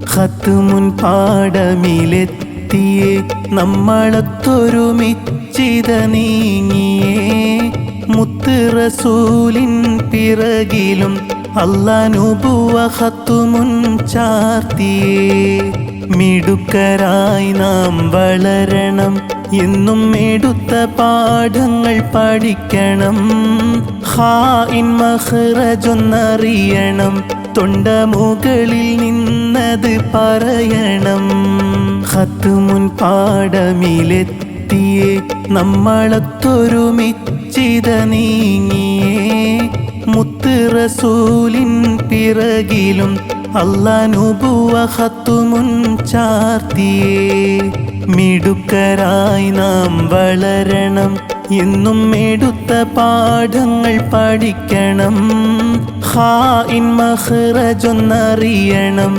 ഖത്മുൻ പാടമിലെത്തിയേ നമ്മളൊത്തൊരുമിച്ചിത നീങ്ങിയേ മുത്ത് റസൂലിൻ പിറകിലും അല്ലാഹുബുവ ഖത്മുൻ ചാർത്തിയേ മിടുക്കരായി നാം വളരണം എന്നും എടുത്ത പാഠങ്ങൾ പഠിക്കണം ഖാഇൻ മഖ്റജൊന്നറിയണം തൊണ്ട മുകളിൽ നിന്നത് പറയണം ഖത്മുൻ പാടമിലെത്തിയേ നമ്മളൊത്തൊരുമിച്ചിത നീങ്ങിയേ മുത്ത് റസൂലിൻ പിറകിലും അല്ലാഹുബുവ ഖത്മുൻ ചാർത്തിയേ മിടുക്കരായി നാം വളരണം എന്നും എടുത്ത പാഠങ്ങൾ പഠിക്കണം ഖാഇൻ മഖ്റജൊന്നറിയണം